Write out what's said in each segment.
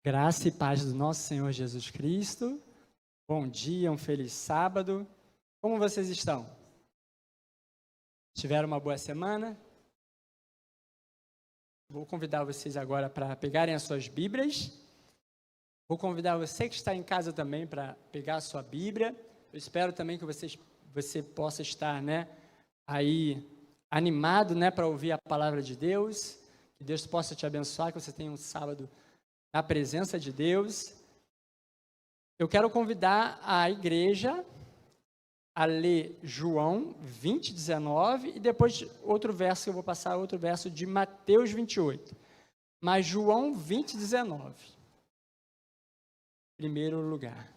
Graça e paz do nosso Senhor Jesus Cristo. Bom dia, um feliz sábado. Como vocês estão? Tiveram uma boa semana? Vou convidar vocês agora para pegarem as suas Bíblias. Vou convidar você que está em casa também para pegar a sua Bíblia. Eu espero também que você possa estar, aí animado, para ouvir a palavra de Deus. Que Deus possa te abençoar, que você tenha um sábado na presença de Deus. Eu quero convidar a igreja a ler João 20, 19 e depois outro verso, que eu vou passar outro verso de Mateus 28. Mas João 20, 19. Primeiro lugar.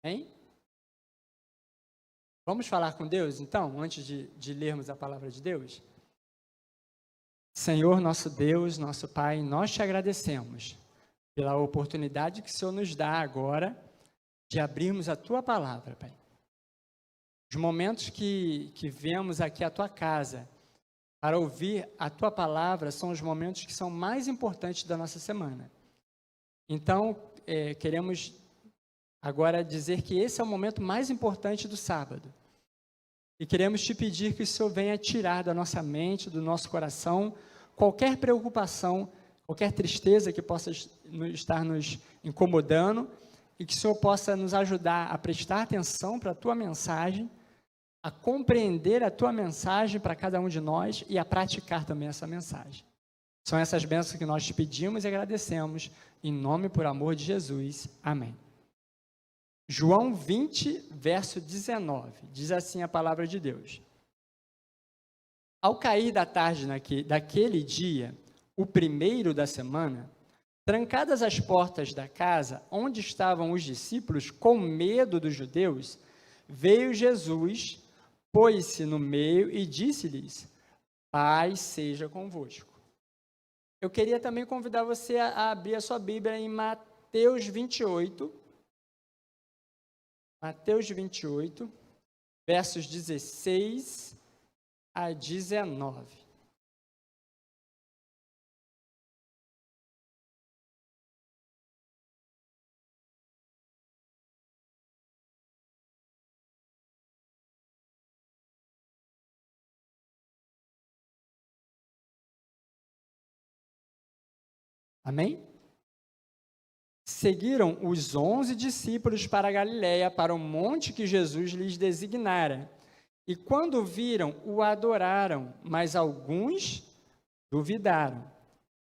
Hein? Vamos falar com Deus, então, antes de lermos a palavra de Deus? Senhor, nosso Deus, nosso Pai, nós te agradecemos pela oportunidade que o Senhor nos dá agora de abrirmos a Tua palavra, Pai. Os momentos que vemos aqui a Tua casa para ouvir a Tua palavra são os momentos que são mais importantes da nossa semana. Então, queremos agora dizer que esse é o momento mais importante do sábado. E queremos te pedir que o Senhor venha tirar da nossa mente, do nosso coração, qualquer preocupação, qualquer tristeza que possa estar nos incomodando, e que o Senhor possa nos ajudar a prestar atenção para a Tua mensagem, a compreender a Tua mensagem para cada um de nós e a praticar também essa mensagem. São essas bênçãos que nós te pedimos e agradecemos, em nome e por amor de Jesus. Amém. João 20, verso 19, diz assim a palavra de Deus. Ao cair da tarde daquele dia, o primeiro da semana, trancadas as portas da casa onde estavam os discípulos com medo dos judeus, veio Jesus, pôs-se no meio e disse-lhes: paz seja convosco. Eu queria também convidar você a abrir a sua Bíblia em Mateus 28, versos 16 a 19. Amém? Seguiram os 11 discípulos para a Galiléia, para o monte que Jesus lhes designara. E quando viram, o adoraram, mas alguns duvidaram.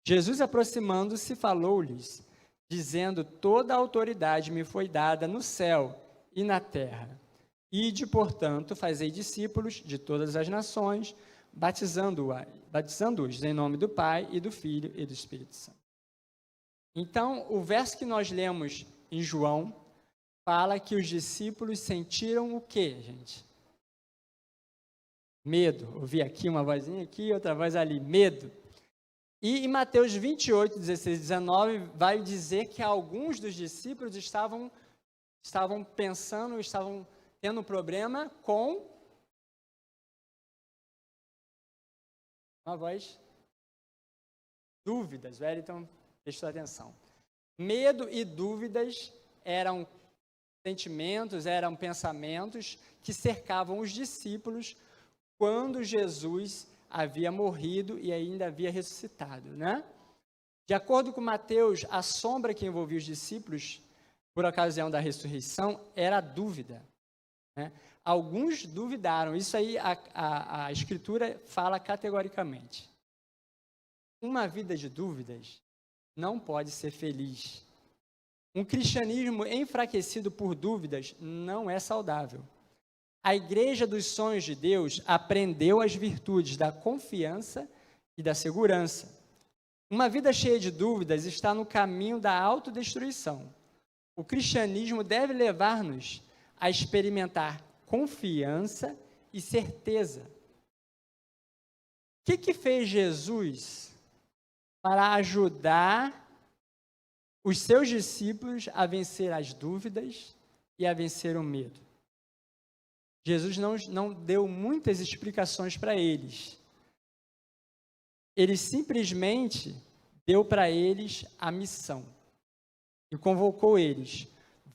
Jesus, aproximando-se, falou-lhes, dizendo: toda a autoridade me foi dada no céu e na terra. Ide, portanto, fazei discípulos de todas as nações, batizando-os em nome do Pai e do Filho e do Espírito Santo. Então, o verso que nós lemos em João fala que os discípulos sentiram o quê, gente? Medo. Ouvi aqui uma vozinha aqui, outra voz ali, medo. E em Mateus 28, 16 e 19, vai dizer que alguns dos discípulos estavam pensando, estavam tendo um problema com uma voz, dúvidas. Wellington, prestou atenção. Medo e dúvidas eram sentimentos, eram pensamentos que cercavam os discípulos quando Jesus havia morrido e ainda havia ressuscitado, De acordo com Mateus, a sombra que envolvia os discípulos por ocasião da ressurreição era a dúvida, Alguns duvidaram, isso aí a Escritura fala categoricamente. Uma vida de dúvidas não pode ser feliz. Um cristianismo enfraquecido por dúvidas não é saudável. A igreja dos sonhos de Deus aprendeu as virtudes da confiança e da segurança. Uma vida cheia de dúvidas está no caminho da autodestruição. O cristianismo deve levar-nos a experimentar confiança e certeza. O que fez Jesus para ajudar os seus discípulos a vencer as dúvidas e a vencer o medo? Jesus não deu muitas explicações para eles. Ele simplesmente deu para eles a missão e convocou eles: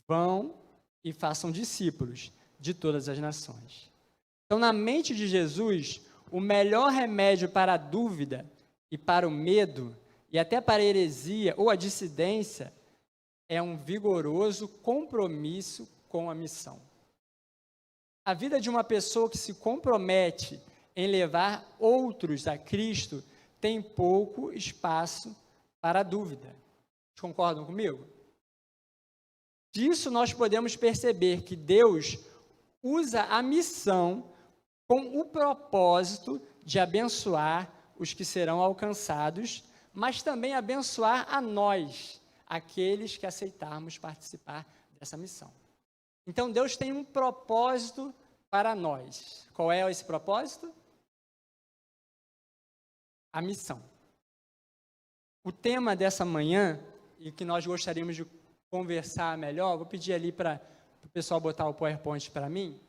vão e façam discípulos de todas as nações. Então, na mente de Jesus, o melhor remédio para a dúvida e para o medo, e até para a heresia ou a dissidência, é um vigoroso compromisso com a missão. A vida de uma pessoa que se compromete em levar outros a Cristo tem pouco espaço para a dúvida. Vocês concordam comigo? Disso nós podemos perceber que Deus usa a missão com o propósito de abençoar os que serão alcançados, mas também abençoar a nós, aqueles que aceitarmos participar dessa missão. Então, Deus tem um propósito para nós. Qual é esse propósito? A missão. O tema dessa manhã, e que nós gostaríamos de conversar melhor, vou pedir ali para o pessoal botar o PowerPoint para mim.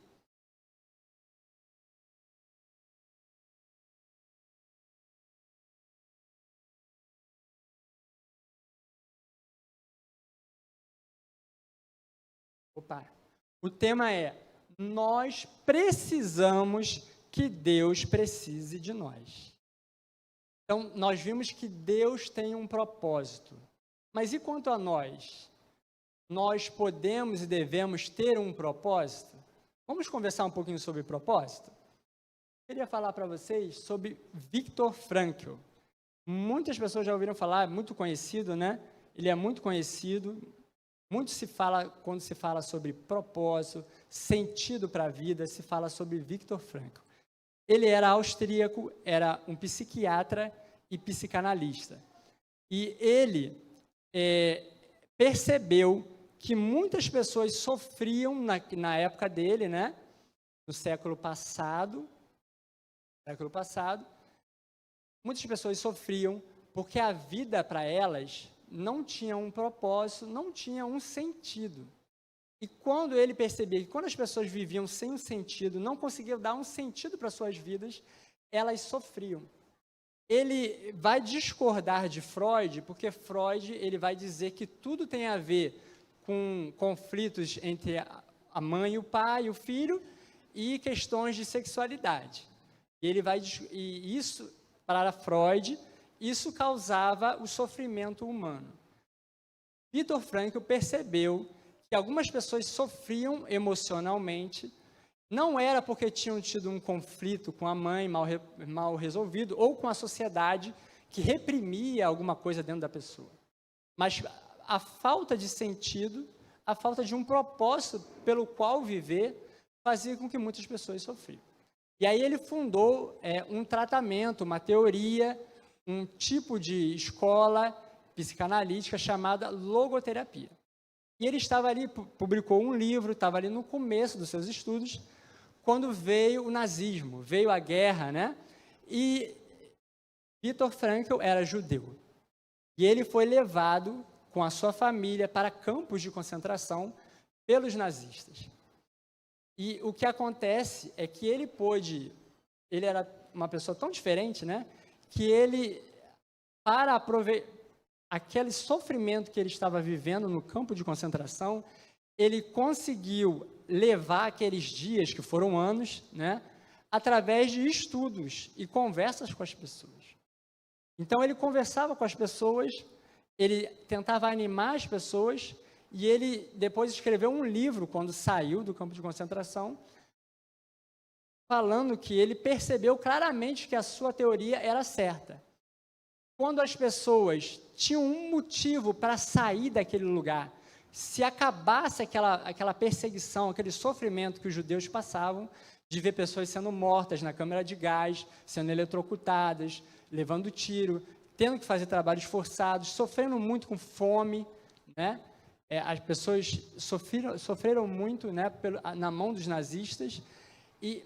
O tema é: nós precisamos que Deus precise de nós. Então, nós vimos que Deus tem um propósito. Mas e quanto a nós? Nós podemos e devemos ter um propósito? Vamos conversar um pouquinho sobre propósito? Eu queria falar para vocês sobre Viktor Frankl. Muitas pessoas já ouviram falar, é muito conhecido, né? Ele é muito conhecido. Muito se fala, quando se fala sobre propósito, sentido para a vida, se fala sobre Viktor Frankl. Ele era austríaco, era um psiquiatra e psicanalista. E ele percebeu que muitas pessoas sofriam na época dele, né? No século passado, muitas pessoas sofriam porque a vida para elas não tinha um propósito, não tinha um sentido. E quando ele percebia que quando as pessoas viviam sem um sentido, não conseguiam dar um sentido para suas vidas, elas sofriam. Ele vai discordar de Freud, porque Freud ele vai dizer que tudo tem a ver com conflitos entre a mãe e o pai, o filho, e questões de sexualidade. E isso, para Freud, isso causava o sofrimento humano. Viktor Frankl percebeu que algumas pessoas sofriam emocionalmente, não era porque tinham tido um conflito com a mãe mal resolvido, ou com a sociedade que reprimia alguma coisa dentro da pessoa. Mas a falta de sentido, a falta de um propósito pelo qual viver, fazia com que muitas pessoas sofriam. E aí ele fundou um tratamento, uma teoria, um tipo de escola psicanalítica chamada logoterapia. E ele estava ali, publicou um livro, estava ali no começo dos seus estudos, quando veio o nazismo, veio a guerra, né? E Viktor Frankl era judeu. E ele foi levado com a sua família para campos de concentração pelos nazistas. E o que acontece é que ele era uma pessoa tão diferente, né? Que ele, para aquele sofrimento que ele estava vivendo no campo de concentração, ele conseguiu levar aqueles dias, que foram anos, né, através de estudos e conversas com as pessoas. Então, ele conversava com as pessoas, ele tentava animar as pessoas, e ele depois escreveu um livro, quando saiu do campo de concentração, falando que ele percebeu claramente que a sua teoria era certa. Quando as pessoas tinham um motivo para sair daquele lugar, se acabasse aquela perseguição, aquele sofrimento que os judeus passavam, de ver pessoas sendo mortas na câmara de gás, sendo eletrocutadas, levando tiro, tendo que fazer trabalhos forçados, sofrendo muito com fome, né? as pessoas sofreram muito, né, na mão dos nazistas,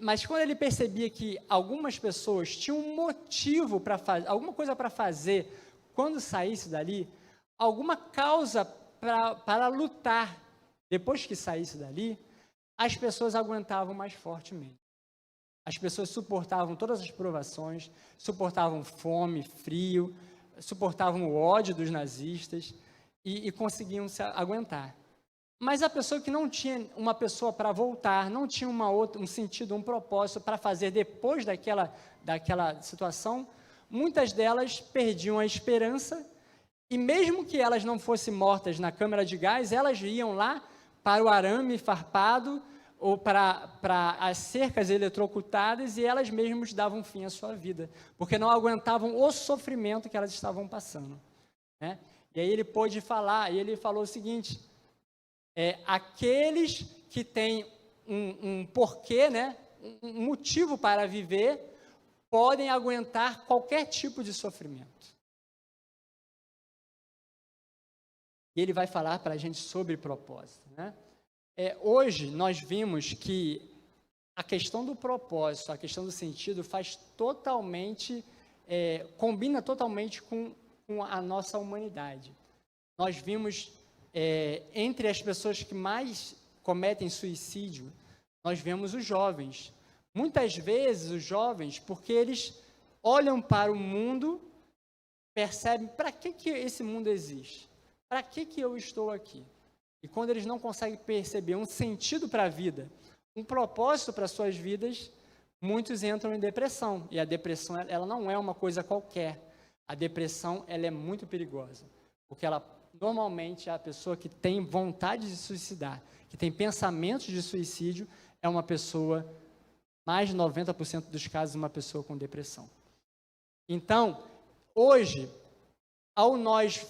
mas quando ele percebia que algumas pessoas tinham um motivo para fazer, alguma coisa para fazer quando saísse dali, alguma causa para lutar depois que saísse dali, as pessoas aguentavam mais fortemente. As pessoas suportavam todas as provações, suportavam fome, frio, suportavam o ódio dos nazistas e conseguiam se aguentar. Mas a pessoa que não tinha uma pessoa para voltar, não tinha um sentido, um propósito para fazer depois daquela situação, muitas delas perdiam a esperança e mesmo que elas não fossem mortas na câmara de gás, elas iam lá para o arame farpado ou para as cercas eletrocutadas e elas mesmas davam fim à sua vida, porque não aguentavam o sofrimento que elas estavam passando, né? E aí ele pôde falar, e ele falou o seguinte, aqueles que têm um porquê, né, um motivo para viver, podem aguentar qualquer tipo de sofrimento. E ele vai falar para a gente sobre propósito, né? Hoje nós vimos que a questão do propósito, a questão do sentido combina totalmente com a nossa humanidade. Nós vimos entre as pessoas que mais cometem suicídio, nós vemos os jovens. Muitas vezes os jovens, porque eles olham para o mundo, percebem para que esse mundo existe? Para que eu estou aqui? E quando eles não conseguem perceber um sentido para a vida, um propósito para as suas vidas, muitos entram em depressão. E a depressão, ela não é uma coisa qualquer. A depressão, ela é muito perigosa. Porque normalmente, a pessoa que tem vontade de suicidar, que tem pensamentos de suicídio, é uma pessoa, mais de 90% dos casos, uma pessoa com depressão. Então, hoje, ao nós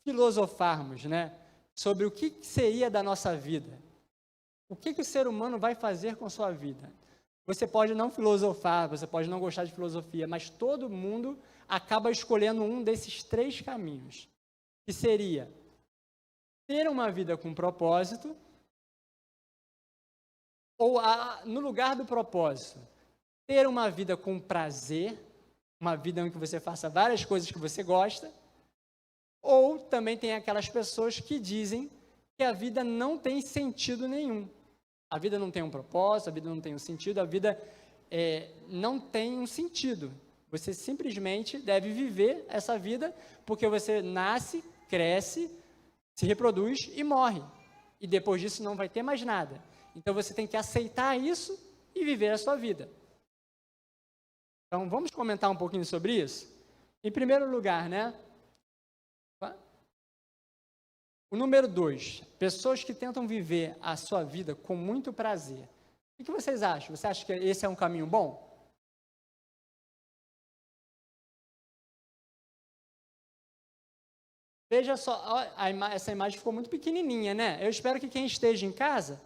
filosofarmos, né, sobre o que seria da nossa vida, o que o ser humano vai fazer com sua vida. Você pode não filosofar, você pode não gostar de filosofia, mas todo mundo acaba escolhendo um desses 3 caminhos, que seria ter uma vida com propósito, ou no lugar do propósito, ter uma vida com prazer, uma vida em que você faça várias coisas que você gosta, ou também tem aquelas pessoas que dizem que a vida não tem sentido nenhum. A vida não tem um propósito, a vida não tem um sentido, a vida não tem um sentido. Você simplesmente deve viver essa vida porque você nasce, cresce, se reproduz e morre. E depois disso não vai ter mais nada. Então você tem que aceitar isso e viver a sua vida. Então vamos comentar um pouquinho sobre isso? Em primeiro lugar, né? O número 2, pessoas que tentam viver a sua vida com muito prazer. O que vocês acham? Você acha que esse é um caminho bom? Veja só, essa imagem ficou muito pequenininha, né? Eu espero que quem esteja em casa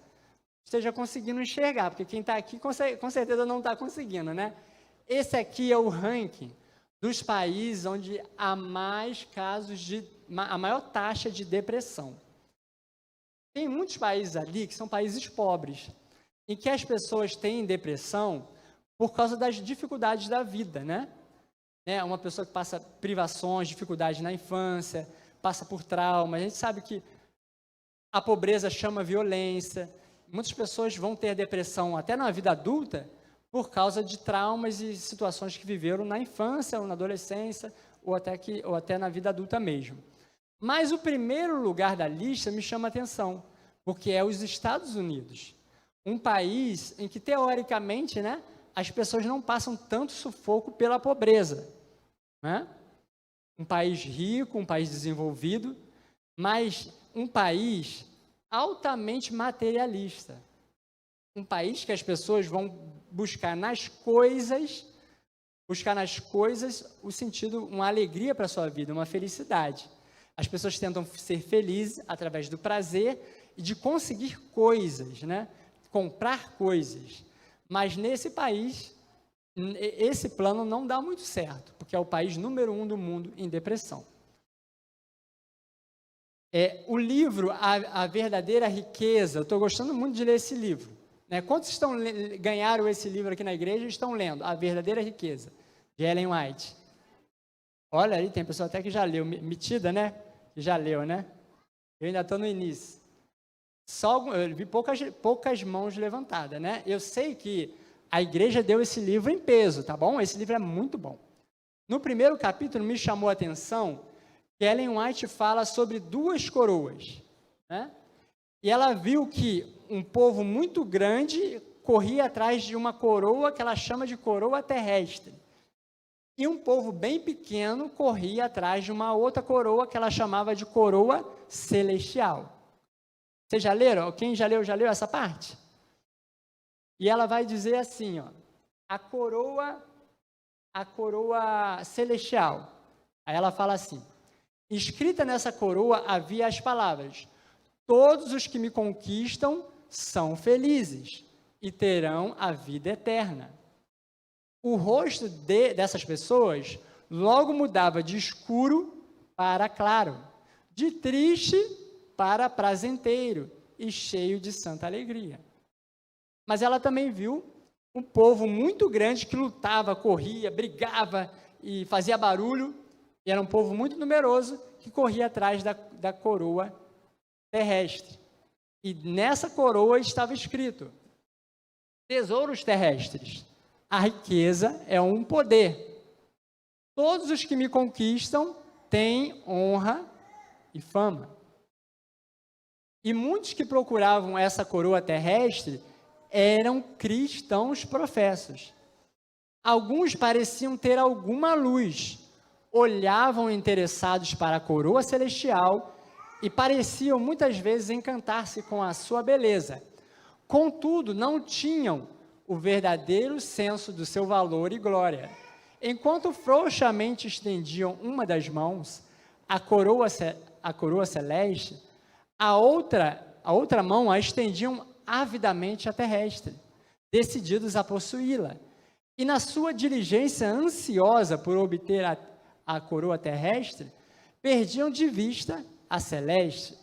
esteja conseguindo enxergar, porque quem está aqui com certeza não está conseguindo, né? Esse aqui é o ranking dos países onde há mais casos a maior taxa de depressão. Tem muitos países ali que são países pobres, em que as pessoas têm depressão por causa das dificuldades da vida, né? Uma pessoa que passa privações, dificuldades na infância, passa por trauma. A gente sabe que a pobreza chama violência. Muitas pessoas vão ter depressão até na vida adulta por causa de traumas e situações que viveram na infância ou na adolescência ou até na vida adulta mesmo. Mas o primeiro lugar da lista me chama a atenção, porque é os Estados Unidos, um país em que, teoricamente, né, as pessoas não passam tanto sufoco pela pobreza, né? Um país rico, um país desenvolvido, mas um país altamente materialista. Um país que as pessoas vão buscar nas coisas o sentido, uma alegria para a sua vida, uma felicidade. As pessoas tentam ser felizes através do prazer e de conseguir coisas, né? Comprar coisas. Mas nesse país, esse plano não dá muito certo, porque é o país número 1 do mundo em depressão. O livro, a Verdadeira Riqueza, eu estou gostando muito de ler esse livro. Né? Quantos ganharam esse livro aqui na igreja e estão lendo? A Verdadeira Riqueza, de Ellen White. Olha aí, tem pessoa até que já leu, metida, né? Que já leu, né? Eu ainda estou no início. Eu vi poucas mãos levantadas, né? Eu sei que a igreja deu esse livro em peso, tá bom? Esse livro é muito bom. No primeiro capítulo me chamou a atenção que Ellen White fala sobre 2 coroas, né? E ela viu que um povo muito grande corria atrás de uma coroa que ela chama de coroa terrestre. E um povo bem pequeno corria atrás de uma outra coroa que ela chamava de coroa celestial. Vocês já leram? Quem já leu essa parte? E ela vai dizer assim, ó, a coroa celestial. Aí ela fala assim: escrita nessa coroa havia as palavras: todos os que me conquistam são felizes e terão a vida eterna. O rosto dessas pessoas logo mudava de escuro para claro, de triste para prazenteiro e cheio de santa alegria. Mas ela também viu um povo muito grande que lutava, corria, brigava e fazia barulho. E era um povo muito numeroso que corria atrás da coroa terrestre. E nessa coroa estava escrito: tesouros terrestres, a riqueza é um poder. Todos os que me conquistam têm honra e fama. E muitos que procuravam essa coroa terrestre eram cristãos professos. Alguns pareciam ter alguma luz, olhavam interessados para a coroa celestial e pareciam muitas vezes encantar-se com a sua beleza. Contudo, não tinham o verdadeiro senso do seu valor e glória. Enquanto frouxamente estendiam uma das mãos, a coroa celeste, a outra mão a estendiam avidamente a terrestre, decididos a possuí-la. E na sua diligência ansiosa por obter a coroa terrestre, perdiam de vista a celeste,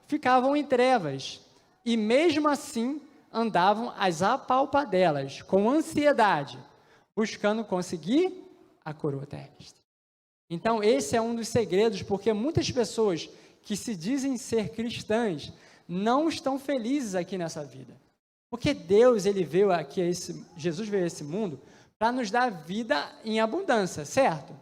ficavam em trevas, e mesmo assim andavam às apalpadelas, com ansiedade, buscando conseguir a coroa terrestre. Então, esse é um dos segredos, porque muitas pessoas que se dizem ser cristãs não estão felizes aqui nessa vida. Porque Deus, Jesus veio a esse mundo para nos dar vida em abundância, certo?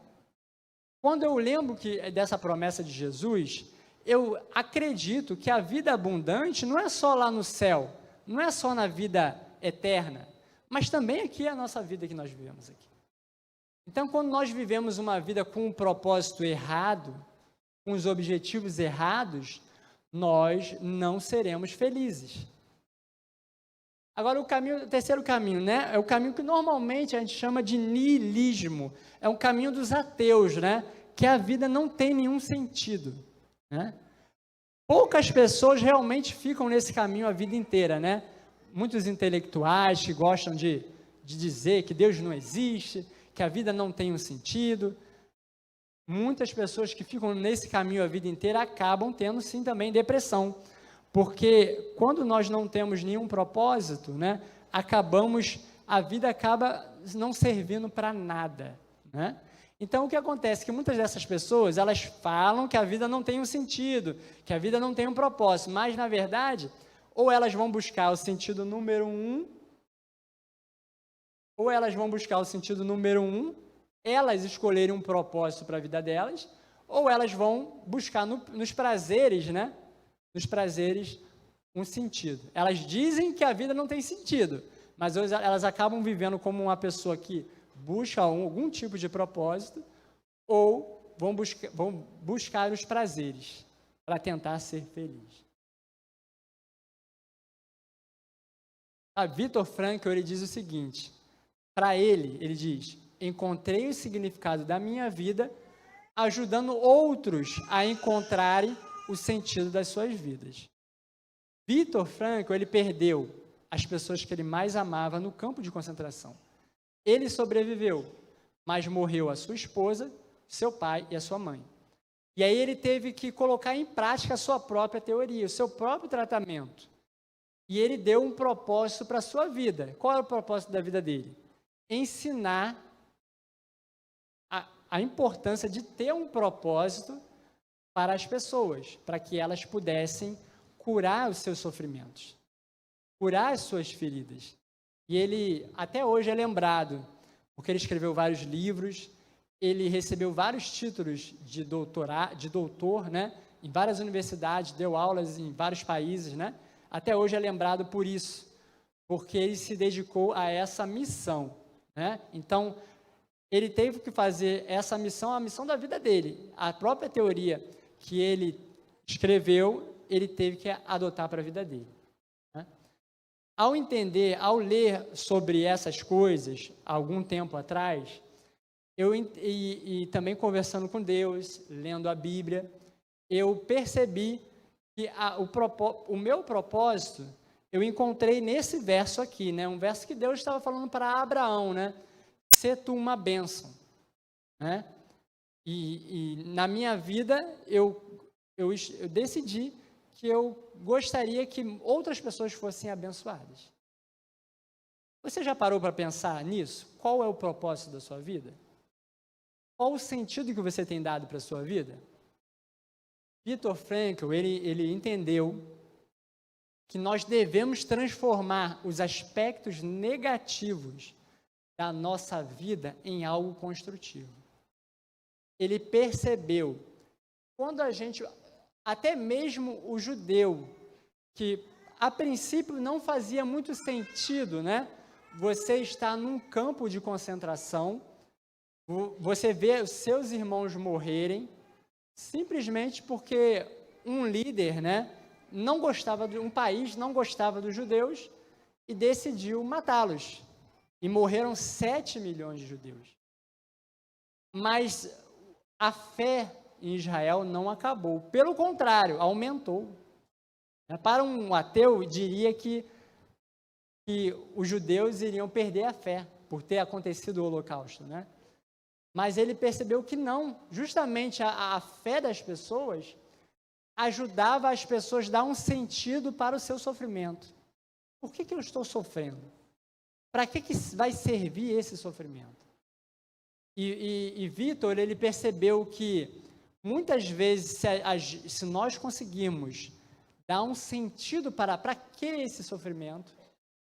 Quando eu lembro dessa promessa de Jesus, eu acredito que a vida abundante não é só lá no céu, não é só na vida eterna, mas também aqui é a nossa vida que nós vivemos aqui. Então, quando nós vivemos uma vida com um propósito errado, com os objetivos errados, nós não seremos felizes. Agora, o terceiro caminho, né? É o caminho que normalmente a gente chama de niilismo. É um caminho dos ateus, né? Que a vida não tem nenhum sentido, né? Poucas pessoas realmente ficam nesse caminho a vida inteira, né? Muitos intelectuais que gostam de dizer que Deus não existe, que a vida não tem um sentido. Muitas pessoas que ficam nesse caminho a vida inteira acabam tendo, sim, também depressão. Porque quando nós não temos nenhum propósito, né, a vida acaba não servindo para nada, né? Então, o que acontece? Que muitas dessas pessoas, elas falam que a vida não tem um sentido, que a vida não tem um propósito, mas, na verdade, ou elas vão buscar o sentido número 1, elas escolherem um propósito para a vida delas, ou elas vão buscar nos prazeres, né? Nos prazeres, um sentido. Elas dizem que a vida não tem sentido, mas elas acabam vivendo como uma pessoa que busca algum tipo de propósito, ou vão buscar os prazeres para tentar ser feliz. A Viktor Frankl, ele diz o seguinte, para ele diz: encontrei o significado da minha vida ajudando outros a encontrarem o sentido das suas vidas. Viktor Frankl, ele perdeu as pessoas que ele mais amava no campo de concentração. Ele sobreviveu, mas morreu a sua esposa, seu pai e a sua mãe. E aí ele teve que colocar em prática a sua própria teoria, o seu próprio tratamento. E ele deu um propósito para a sua vida. Qual é o propósito da vida dele? Ensinar a importância de ter um propósito para as pessoas, para que elas pudessem curar os seus sofrimentos, curar as suas feridas. E ele, até hoje, é lembrado, porque ele escreveu vários livros, ele recebeu vários títulos de doutor, né, em várias universidades, deu aulas em vários países, né? Até hoje é lembrado por isso, porque ele se dedicou a essa missão, né? Então, ele teve que fazer essa missão, a missão da vida dele. A própria teoria que ele escreveu, ele teve que adotar para a vida dele, né? Ao entender, ao ler sobre essas coisas, algum tempo atrás, e também conversando com Deus, lendo a Bíblia, eu percebi que o meu propósito, eu encontrei nesse verso aqui, né? Um verso que Deus estava falando para Abraão, né? Sê tu uma bênção, né? E na minha vida, eu decidi que eu gostaria que outras pessoas fossem abençoadas. Você já parou para pensar nisso? Qual é o propósito da sua vida? Qual o sentido que você tem dado para a sua vida? Viktor Frankl, ele entendeu que nós devemos transformar os aspectos negativos da nossa vida em algo construtivo. Ele percebeu, quando a gente, até mesmo o judeu, que a princípio não fazia muito sentido, né? Você está num campo de concentração, você vê os seus irmãos morrerem, simplesmente porque um líder, né, não gostava um país não gostava dos judeus e decidiu matá-los. E morreram 7 milhões de judeus. Mas a fé em Israel não acabou. Pelo contrário, aumentou. Para um ateu, diria que os judeus iriam perder a fé por ter acontecido o Holocausto, né? Mas ele percebeu que não. Justamente a fé das pessoas ajudava as pessoas a dar um sentido para o seu sofrimento. Por que eu estou sofrendo? Para que vai servir esse sofrimento? E Viktor, ele percebeu que muitas vezes, se nós conseguirmos dar um sentido para que esse sofrimento,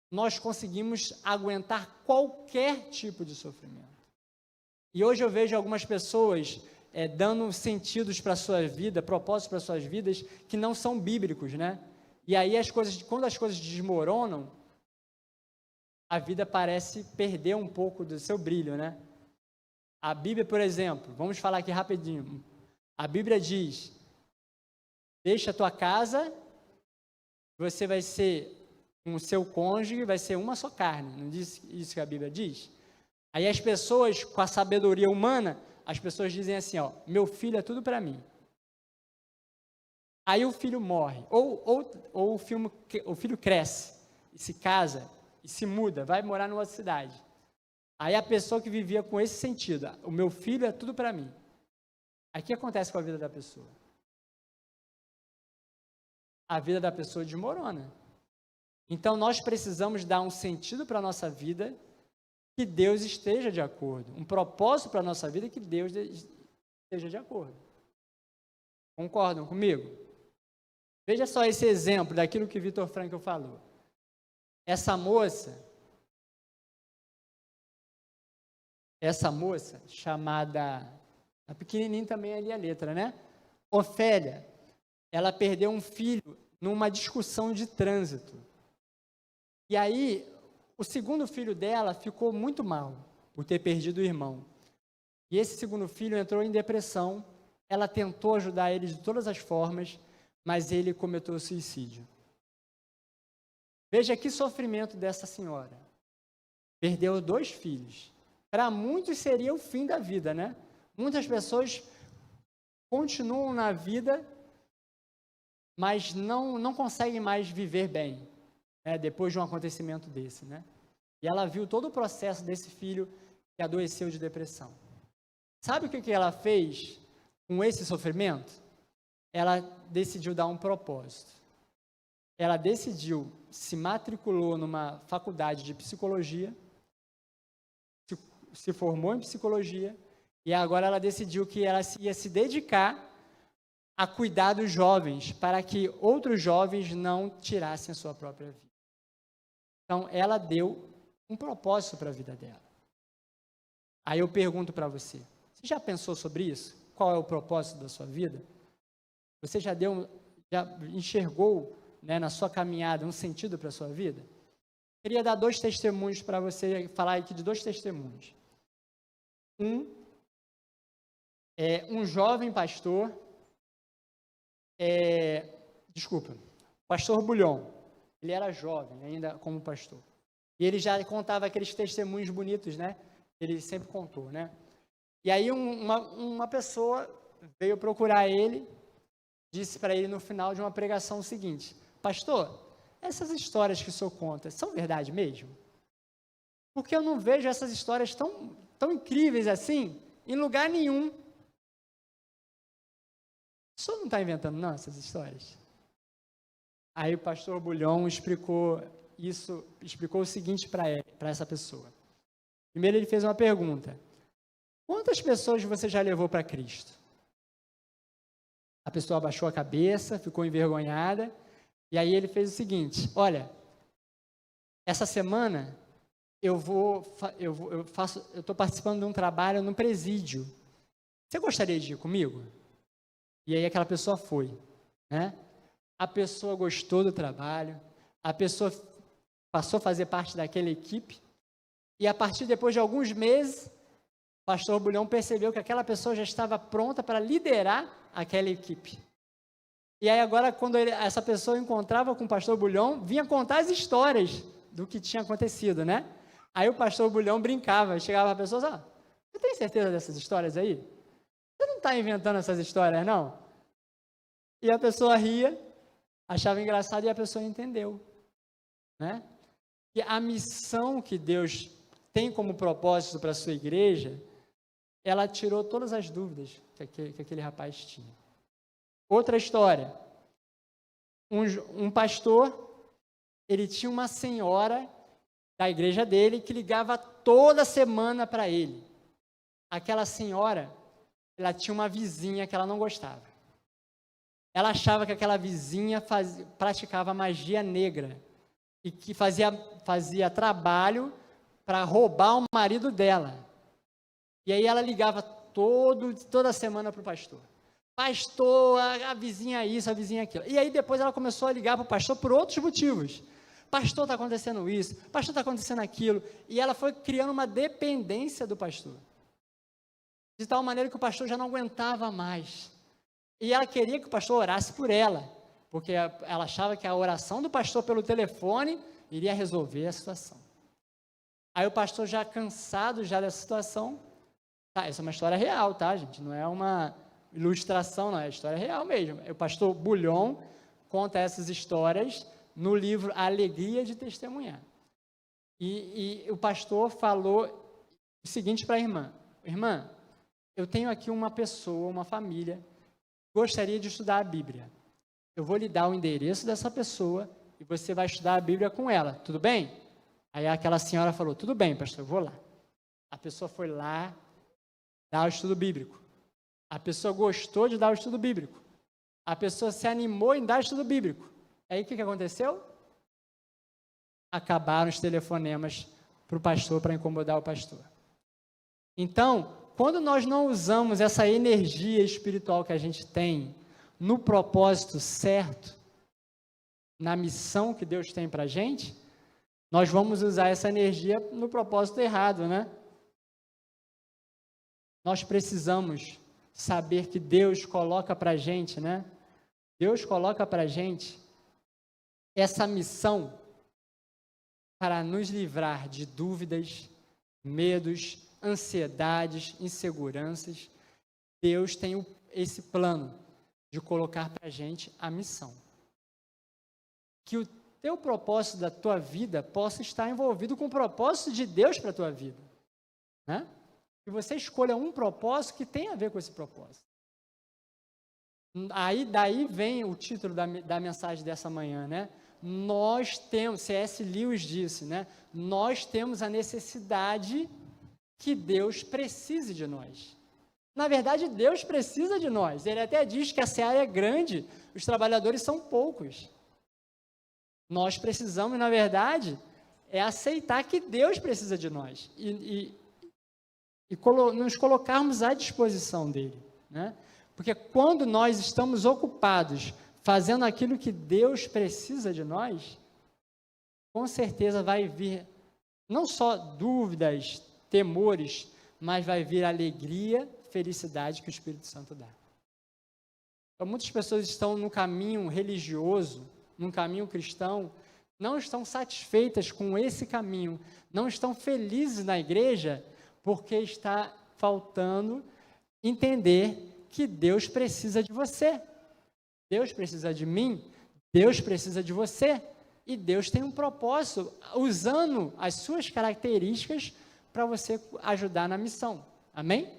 nós conseguimos aguentar qualquer tipo de sofrimento. E hoje eu vejo algumas pessoas dando sentidos para a sua vida, propósitos para as suas vidas, que não são bíblicos, né? E aí quando as coisas desmoronam, a vida parece perder um pouco do seu brilho, né? A Bíblia, por exemplo, vamos falar aqui rapidinho. A Bíblia diz: deixa a tua casa, você vai ser com o seu cônjuge, vai ser uma só carne. Não diz isso que a Bíblia diz? Aí as pessoas, com a sabedoria humana, as pessoas dizem assim, ó, meu filho é tudo para mim. Aí o filho morre, ou o filho cresce, e se casa, e se muda, vai morar numa cidade. Aí a pessoa que vivia com esse sentido, o meu filho é tudo para mim. Aí o que acontece com a vida da pessoa? A vida da pessoa desmorona. Então nós precisamos dar um sentido para a nossa vida que Deus esteja de acordo. Um propósito para a nossa vida que Deus esteja de acordo. Concordam comigo? Veja só esse exemplo daquilo que Viktor Frankl falou. Essa moça chamada, a pequenininha também ali a letra, né? Ofélia, ela perdeu um filho numa discussão de trânsito. E aí, o segundo filho dela ficou muito mal por ter perdido o irmão. E esse segundo filho entrou em depressão. Ela tentou ajudar ele de todas as formas, mas ele cometeu suicídio. Veja que sofrimento dessa senhora. Perdeu 2 filhos. Para muitos seria o fim da vida, né? Muitas pessoas continuam na vida, mas não conseguem mais viver bem, né? Depois de um acontecimento desse, né? E ela viu todo o processo desse filho que adoeceu de depressão. Sabe o que ela fez? com esse sofrimento, ela decidiu dar um propósito. Ela se matriculou numa faculdade de psicologia, se formou em psicologia, e agora ela decidiu que ela ia se dedicar a cuidar dos jovens, para que outros jovens não tirassem a sua própria vida. Então, ela deu um propósito para a vida dela. Aí eu pergunto para você, você já pensou sobre isso? Qual é o propósito da sua vida? Você já enxergou, né, na sua caminhada um sentido para a sua vida? Queria dar 2 testemunhos para você, falar aqui de 2 testemunhos. Um jovem pastor, pastor Bulhon, ele era jovem ainda como pastor, e ele já contava aqueles testemunhos bonitos, né, ele sempre contou, né, e aí uma pessoa veio procurar ele, disse para ele no final de uma pregação o seguinte: pastor, essas histórias que o senhor conta, são verdade mesmo? Porque eu não vejo essas histórias tão incríveis assim, em lugar nenhum. O senhor não está inventando, não, essas histórias? Aí o pastor Bulhon explicou o seguinte para essa pessoa. Primeiro ele fez uma pergunta: quantas pessoas você já levou para Cristo? A pessoa abaixou a cabeça, ficou envergonhada, e aí ele fez o seguinte: olha, essa semana eu estou participando de um trabalho no presídio. Você gostaria de ir comigo? E aí aquela pessoa foi, né? A pessoa gostou do trabalho, a pessoa passou a fazer parte daquela equipe, e a partir depois de alguns meses, o pastor Bulhão percebeu que aquela pessoa já estava pronta para liderar aquela equipe. E aí agora, quando essa pessoa encontrava com o pastor Bulhão, vinha contar as histórias do que tinha acontecido, né? Aí o pastor Bulhão brincava, chegava para a pessoa: você tem certeza dessas histórias aí? Você não está inventando essas histórias, não? E a pessoa ria, achava engraçado, e a pessoa entendeu, né? Que a missão que Deus tem como propósito para a sua igreja, ela tirou todas as dúvidas que aquele rapaz tinha. Outra história: um pastor, ele tinha uma senhora da igreja dele que ligava toda semana para ele. Aquela senhora, ela tinha uma vizinha que ela não gostava. Ela achava que aquela vizinha praticava magia negra e que fazia trabalho para roubar o marido dela. E aí ela ligava toda semana para o pastor: pastor, a vizinha isso, a vizinha aquilo. E aí depois ela começou a ligar para o pastor por outros motivos. Pastor, está acontecendo isso, pastor, está acontecendo aquilo. E ela foi criando uma dependência do pastor, de tal maneira que o pastor já não aguentava mais. E ela queria que o pastor orasse por ela, porque ela achava que a oração do pastor pelo telefone iria resolver a situação. Aí o pastor, já cansado dessa situação, essa é uma história real, tá, gente? Não é uma ilustração, não, é história real mesmo. O pastor Bulhon conta essas histórias no livro A Alegria de Testemunhar. E o pastor falou o seguinte para a irmã: irmã, eu tenho aqui uma pessoa, uma família, que gostaria de estudar a Bíblia. Eu vou lhe dar o endereço dessa pessoa e você vai estudar a Bíblia com ela, tudo bem? Aí aquela senhora falou: tudo bem, pastor, eu vou lá. A pessoa foi lá dar o estudo bíblico. A pessoa gostou de dar o estudo bíblico. A pessoa se animou em dar o estudo bíblico. Aí o que aconteceu? Acabaram os telefonemas para o pastor, para incomodar o pastor. Então, quando nós não usamos essa energia espiritual que a gente tem no propósito certo, na missão que Deus tem para a gente, nós vamos usar essa energia no propósito errado, né? Nós precisamos saber que Deus coloca para a gente, né? Deus coloca para a gente essa missão para nos livrar de dúvidas, medos, ansiedades, inseguranças. Deus tem esse plano de colocar para a gente a missão. Que o teu propósito da tua vida possa estar envolvido com o propósito de Deus para a tua vida, né? Que você escolha um propósito que tenha a ver com esse propósito. Aí daí vem o título da mensagem dessa manhã, né? Nós temos, C.S. Lewis disse, né? Nós temos a necessidade que Deus precise de nós. Na verdade, Deus precisa de nós. Ele até diz que a seara é grande, os trabalhadores são poucos. Nós precisamos, na verdade, aceitar que Deus precisa de nós e nos colocarmos à disposição dele, né? Porque quando nós estamos ocupados fazendo aquilo que Deus precisa de nós, com certeza vai vir não só dúvidas, temores, mas vai vir alegria, felicidade que o Espírito Santo dá. Então, muitas pessoas estão no caminho religioso, num caminho cristão, não estão satisfeitas com esse caminho, não estão felizes na igreja, porque está faltando entender que Deus precisa de você. Deus precisa de mim, Deus precisa de você, e Deus tem um propósito, usando as suas características para você ajudar na missão. Amém?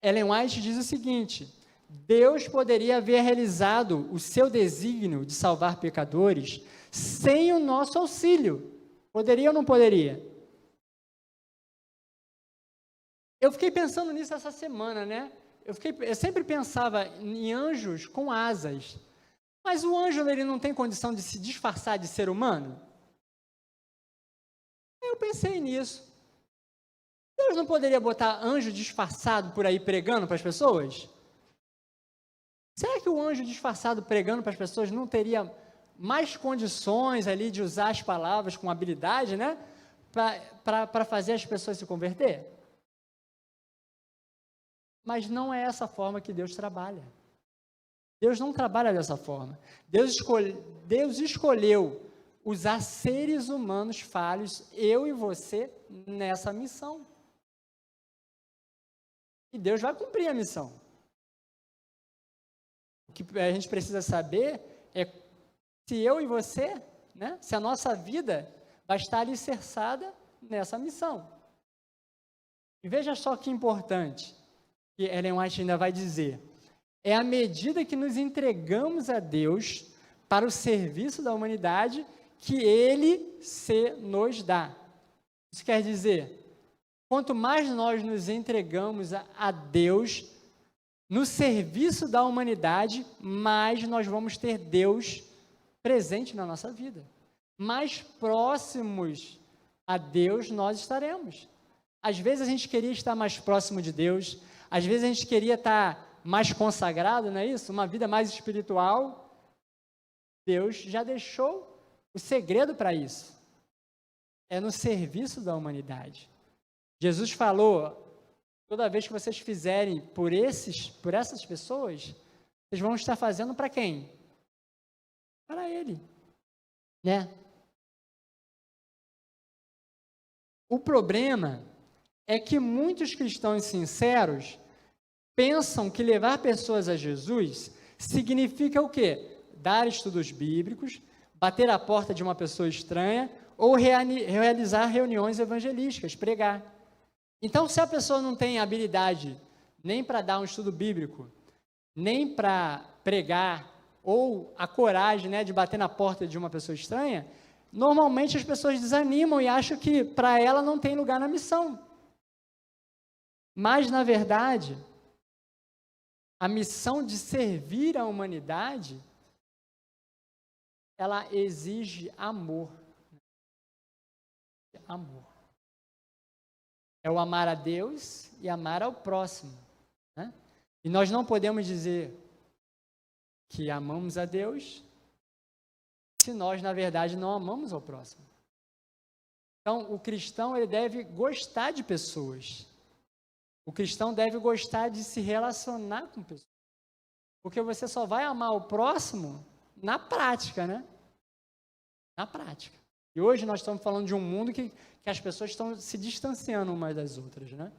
Ellen White diz o seguinte: Deus poderia haver realizado o seu desígnio de salvar pecadores sem o nosso auxílio. Poderia ou não poderia? Eu fiquei pensando nisso essa semana, né? Eu sempre pensava em anjos com asas. Mas o anjo, ele não tem condição de se disfarçar de ser humano? Eu pensei nisso. Deus não poderia botar anjo disfarçado por aí pregando para as pessoas? Será que o anjo disfarçado pregando para as pessoas não teria mais condições ali de usar as palavras com habilidade, né? Para fazer as pessoas se converter? Mas não é essa forma que Deus trabalha. Deus não trabalha dessa forma. Deus escolheu usar seres humanos falhos, eu e você, nessa missão. E Deus vai cumprir a missão. O que a gente precisa saber é se eu e você, né, se a nossa vida vai estar alicerçada nessa missão. E veja só que importante, que Ellen White ainda vai dizer, é à medida que nos entregamos a Deus para o serviço da humanidade que Ele se nos dá. Isso quer dizer, quanto mais nós nos entregamos a Deus no serviço da humanidade, mais nós vamos ter Deus presente na nossa vida. Mais próximos a Deus nós estaremos. Às vezes a gente queria estar mais próximo de Deus, às vezes a gente queria estar mais consagrado, não é isso? Uma vida mais espiritual. Deus já deixou o segredo para isso. É no serviço da humanidade. Jesus falou, toda vez que vocês fizerem por essas pessoas, vocês vão estar fazendo para quem? Para Ele, né? O problema é que muitos cristãos sinceros pensam que levar pessoas a Jesus significa o quê? Dar estudos bíblicos, bater a porta de uma pessoa estranha ou realizar reuniões evangelísticas, pregar. Então, se a pessoa não tem habilidade nem para dar um estudo bíblico, nem para pregar, ou a coragem, né, de bater na porta de uma pessoa estranha, normalmente as pessoas desanimam e acham que para ela não tem lugar na missão. Mas, na verdade, a missão de servir a humanidade, ela exige amor. Amor. É o amar a Deus e amar ao próximo, né? E nós não podemos dizer que amamos a Deus se nós, na verdade, não amamos ao próximo. Então, o cristão, ele deve gostar de pessoas. O cristão deve gostar de se relacionar com pessoas. Porque você só vai amar o próximo na prática, né? Na prática. E hoje nós estamos falando de um mundo que as pessoas estão se distanciando umas das outras, né?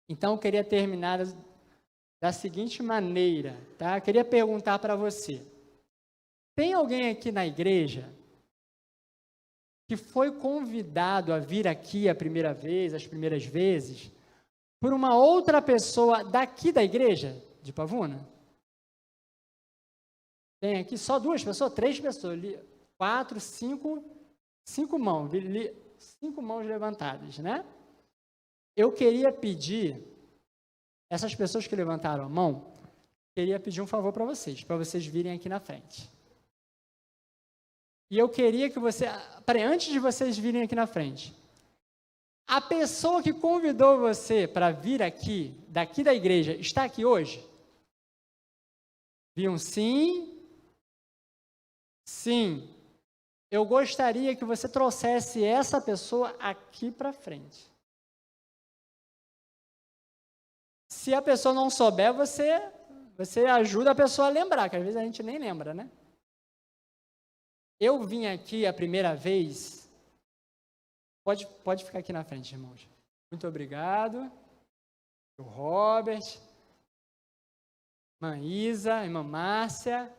Então, eu queria terminar da seguinte maneira, tá? Eu queria perguntar para você, tem alguém aqui na igreja que foi convidado a vir aqui a primeira vez, as primeiras vezes, por uma outra pessoa daqui da igreja de Pavuna? Tem aqui só 2 pessoas, 3 pessoas, 4, 5 mãos, 5 mãos levantadas, né? Eu queria pedir, essas pessoas que levantaram a mão, queria pedir um favor para vocês virem aqui na frente. E eu queria que antes de vocês virem aqui na frente, a pessoa que convidou você para vir aqui, daqui da igreja, está aqui hoje? Viam sim? Sim. Eu gostaria que você trouxesse essa pessoa aqui para frente. Se a pessoa não souber, você ajuda a pessoa a lembrar, que às vezes a gente nem lembra, né? Eu vim aqui a primeira vez. Pode ficar aqui na frente, irmãos. Muito obrigado. O Robert, irmã Isa, irmã Márcia.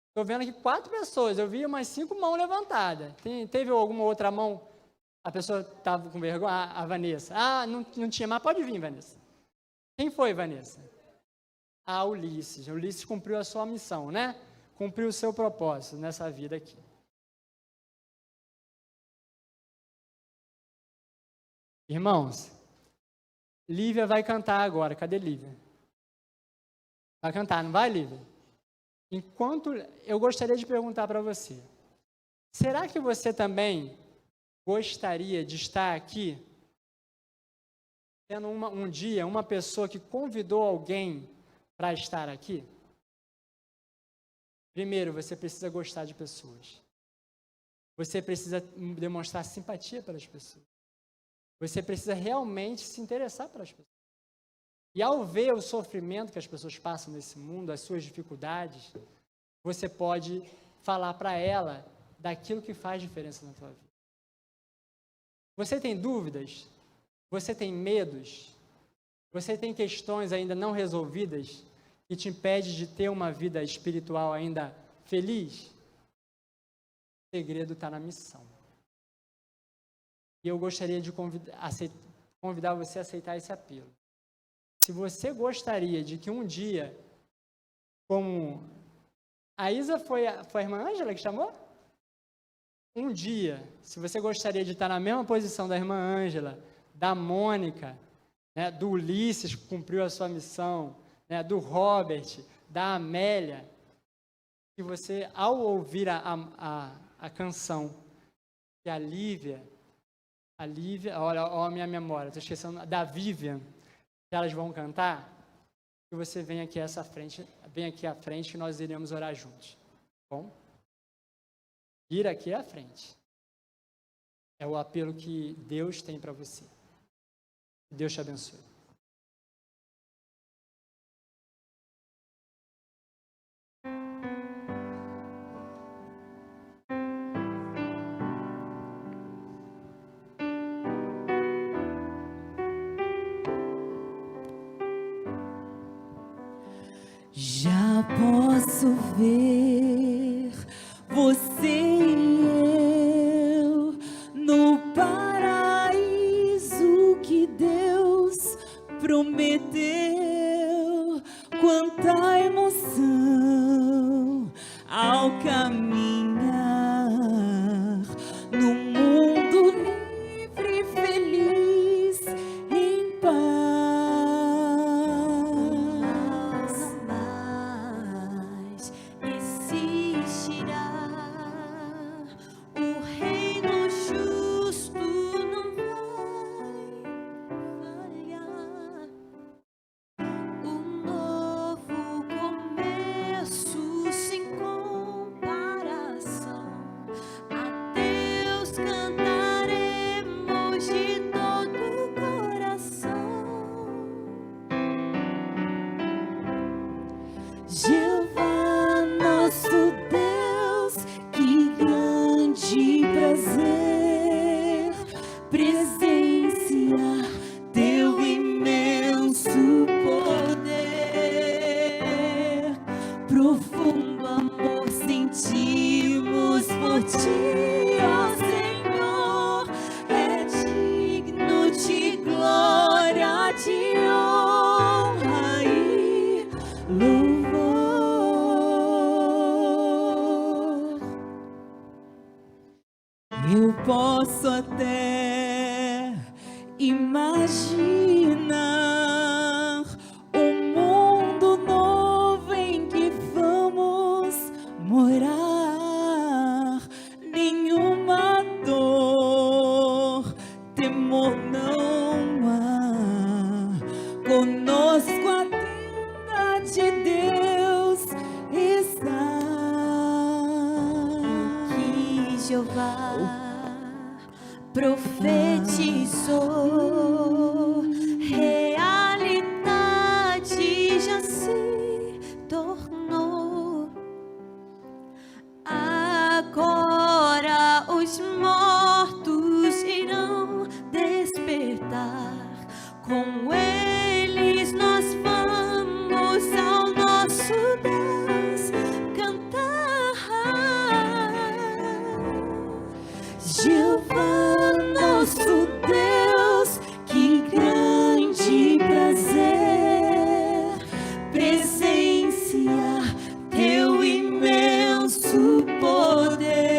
Estou vendo aqui 4 pessoas. Eu vi umas 5 mãos levantadas. Teve alguma outra mão? A pessoa estava com vergonha? A Vanessa. Não tinha, mas pode vir, Vanessa. Quem foi, Vanessa? Ulisses. Ulisses cumpriu a sua missão, né? Cumpriu o seu propósito nessa vida aqui. Irmãos, Lívia vai cantar agora. Cadê Lívia? Vai cantar, não vai, Lívia? Enquanto eu gostaria de perguntar para você, será que você também gostaria de estar aqui, tendo um dia, uma pessoa que convidou alguém para estar aqui? Primeiro, você precisa gostar de pessoas. Você precisa demonstrar simpatia pelas pessoas. Você precisa realmente se interessar pelas pessoas. E ao ver o sofrimento que as pessoas passam nesse mundo, as suas dificuldades, você pode falar para ela daquilo que faz diferença na tua vida. Você tem dúvidas? Você tem medos? Você tem questões ainda não resolvidas que te impedem de ter uma vida espiritual ainda feliz? O segredo está na missão. E eu gostaria de convidar você a aceitar esse apelo. Se você gostaria de que um dia, como a Isa foi a irmã Ângela que chamou? Um dia, se você gostaria de estar na mesma posição da irmã Ângela, da Mônica, né, do Ulisses, que cumpriu a sua missão, né, do Robert, da Amélia, que você, ao ouvir a canção que a Lívia, olha a minha memória, estou esquecendo, da Vivian, que elas vão cantar, que você venha aqui à frente que nós iremos orar juntos. Tá bom? Ir aqui à frente. É o apelo que Deus tem para você. Deus te abençoe. Já posso ver você e eu no paraíso que Deus prometeu. Quanta emoção ao caminhar no mundo livre, feliz, em paz. Jeová, nosso Deus, que grande prazer presenciar teu imenso poder. Profundo amor sentimos por ti, ó Senhor, é digno de glória, posso até imaginar um mundo novo em que vamos morar. Nenhuma dor, temor não há. Conosco a tenda de Deus está. Que Jeová profetizou, realidade já se tornou. Agora os mortos irão despertar. Com eles nós vamos ao nosso Deus cantar. Jeová, nosso Deus, que grande prazer presenciar teu imenso poder.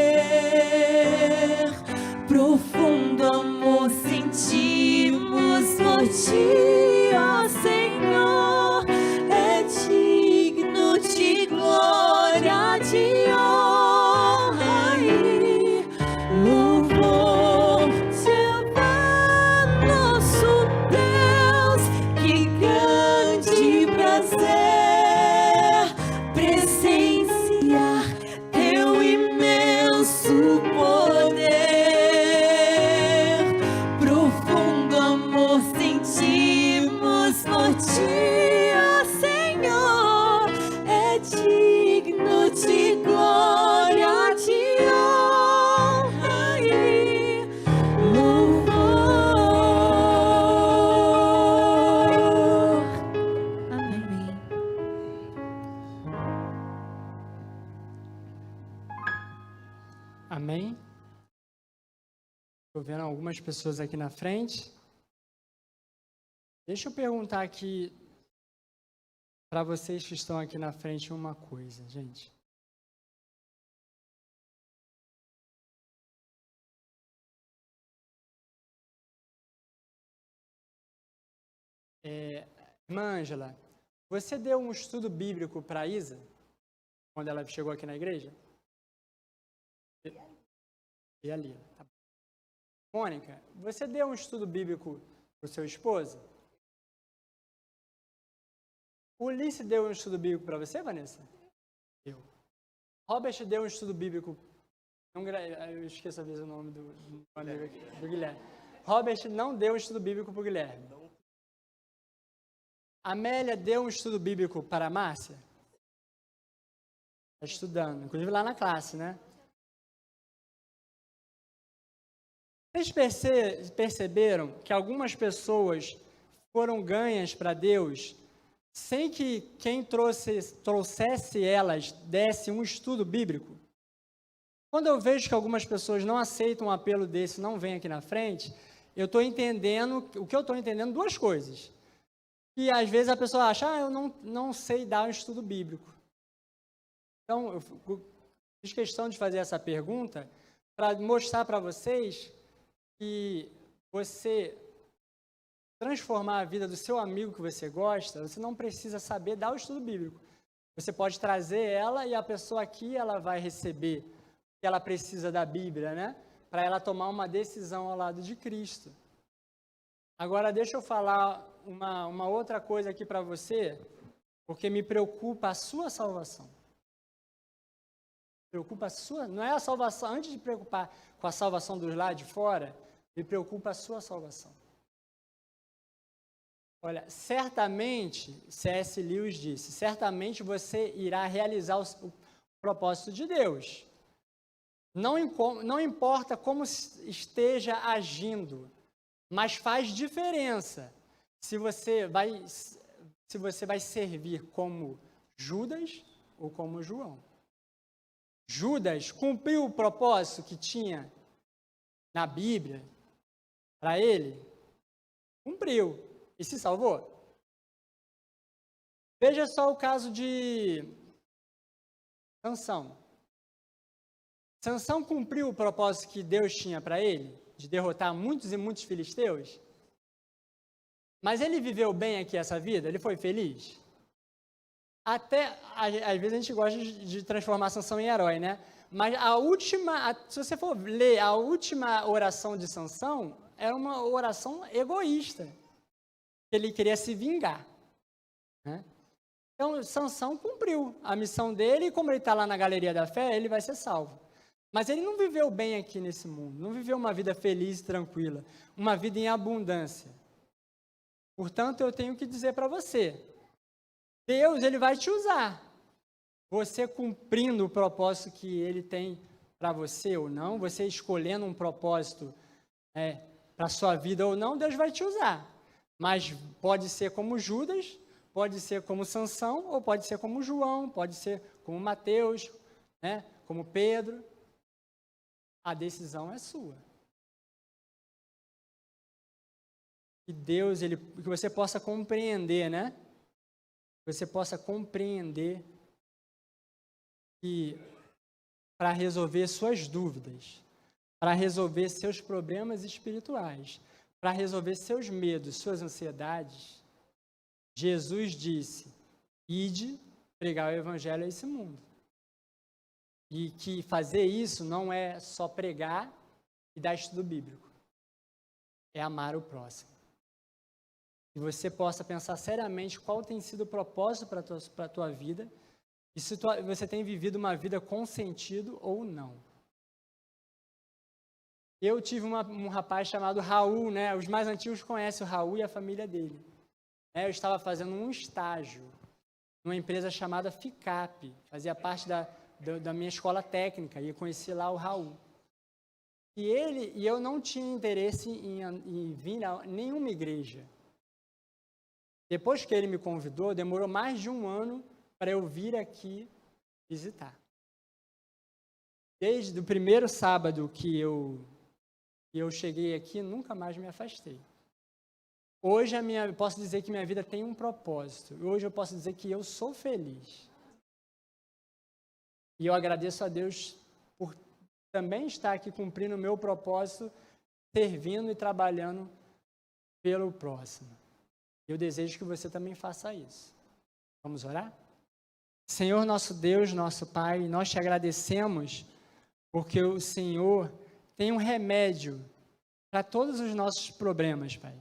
Profundo amor sentimos por ti, ó Senhor. É digno de glória, de honra e louvor. Jeová, nosso Deus, que grande prazer presenciar teu imenso poder. Profundo amor sentimos por ti, ó Senhor. É digno de glória, de honra e louvor. Amém. Amém? Estou vendo algumas pessoas aqui na frente. Deixa eu perguntar aqui para vocês que estão aqui na frente uma coisa, gente. Irmã Ângela, você deu um estudo bíblico para a Isa quando ela chegou aqui na igreja? E ali, tá bom. Mônica, você deu um estudo bíblico para o seu esposo? O Ulisses deu um estudo bíblico para você, Vanessa? Deu. Robert deu um estudo bíblico. Eu esqueço às vezes o nome do amigo aqui, do Guilherme. Robert não deu um estudo bíblico para o Guilherme. Amélia deu um estudo bíblico para a Márcia? Está estudando, inclusive lá na classe, né? Vocês perceberam que algumas pessoas foram ganhas para Deus sem que quem trouxesse elas desse um estudo bíblico? Quando eu vejo que algumas pessoas não aceitam um apelo desse, não vêm aqui na frente, eu estou entendendo, o que eu estou entendendo, duas coisas. E às vezes a pessoa acha, eu não sei dar um estudo bíblico. Então, eu fiz questão de fazer essa pergunta para mostrar para vocês que você transformar a vida do seu amigo que você gosta, você não precisa saber dar o estudo bíblico. Você pode trazer ela e a pessoa aqui, ela vai receber o que ela precisa da Bíblia, né? Para ela tomar uma decisão ao lado de Cristo. Agora, deixa eu falar uma outra coisa aqui para você, porque me preocupa a sua salvação. Preocupa a sua, não é a salvação, antes de preocupar com a salvação dos lá de fora, me preocupa a sua salvação. Olha, certamente, C.S. Lewis disse, certamente você irá realizar o propósito de Deus. Não importa como esteja agindo, mas faz diferença se você vai servir como Judas ou como João. Judas cumpriu o propósito que tinha na Bíblia para ele? Cumpriu. E se salvou? Veja só o caso de Sansão. Sansão cumpriu o propósito que Deus tinha para ele, de derrotar muitos e muitos filisteus? Mas ele viveu bem aqui essa vida? Ele foi feliz? Até, às vezes a gente gosta de transformar Sansão em herói, né? Mas se você for ler a última oração de Sansão, era uma oração egoísta. Ele queria se vingar, né? Então, Sansão cumpriu a missão dele e como ele está lá na galeria da fé, ele vai ser salvo. Mas ele não viveu bem aqui nesse mundo, não viveu uma vida feliz e tranquila, uma vida em abundância. Portanto, eu tenho que dizer para você, Deus, ele vai te usar. Você cumprindo o propósito que ele tem para você ou não, você escolhendo um propósito para a sua vida ou não, Deus vai te usar. Mas pode ser como Judas, pode ser como Sansão, ou pode ser como João, pode ser como Mateus, né, como Pedro. A decisão é sua. Que Deus, que você possa compreender, né? Que você possa compreender que para resolver suas dúvidas, para resolver seus problemas espirituais, para resolver seus medos, suas ansiedades, Jesus disse, ide pregar o evangelho a esse mundo. E que fazer isso não é só pregar e dar estudo bíblico, é amar o próximo. Que você possa pensar seriamente qual tem sido o propósito para a tua vida e se você tem vivido uma vida com sentido ou não. Eu tive um rapaz chamado Raul, né? Os mais antigos conhecem o Raul e a família dele. Eu estava fazendo um estágio numa empresa chamada FICAP, fazia parte da minha escola técnica, e eu conheci lá o Raul. E eu não tinha interesse em vir a nenhuma igreja. Depois que ele me convidou, demorou mais de um ano para eu vir aqui visitar. Desde o primeiro sábado que eu cheguei aqui, nunca mais me afastei. Hoje eu posso dizer que minha vida tem um propósito. Hoje eu posso dizer que eu sou feliz. E eu agradeço a Deus por também estar aqui cumprindo o meu propósito, servindo e trabalhando pelo próximo. Eu desejo que você também faça isso. Vamos orar? Senhor, nosso Deus, nosso Pai, nós te agradecemos porque o Senhor tem um remédio para todos os nossos problemas, Pai.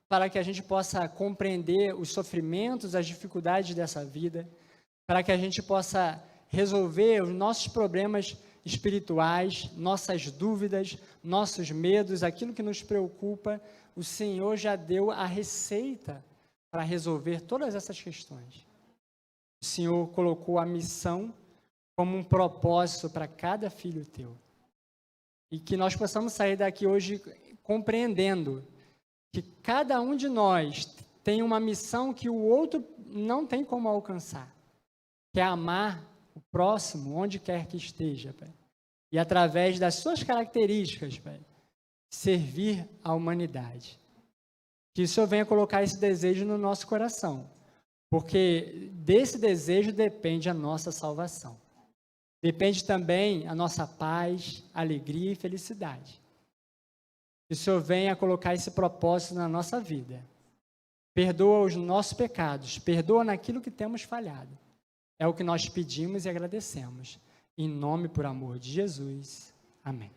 Para que a gente possa compreender os sofrimentos, as dificuldades dessa vida, para que a gente possa resolver os nossos problemas espirituais, nossas dúvidas, nossos medos, aquilo que nos preocupa. O Senhor já deu a receita para resolver todas essas questões. O Senhor colocou a missão como um propósito para cada filho teu. E que nós possamos sair daqui hoje compreendendo que cada um de nós tem uma missão que o outro não tem como alcançar, que é amar o próximo onde quer que esteja, Pai. E através das suas características, Pai, servir a humanidade. Que o Senhor venha colocar esse desejo no nosso coração, porque desse desejo depende a nossa salvação. Depende também a nossa paz, alegria e felicidade. Que o Senhor venha colocar esse propósito na nossa vida. Perdoa os nossos pecados, perdoa naquilo que temos falhado. É o que nós pedimos e agradecemos. Em nome e por amor de Jesus. Amém.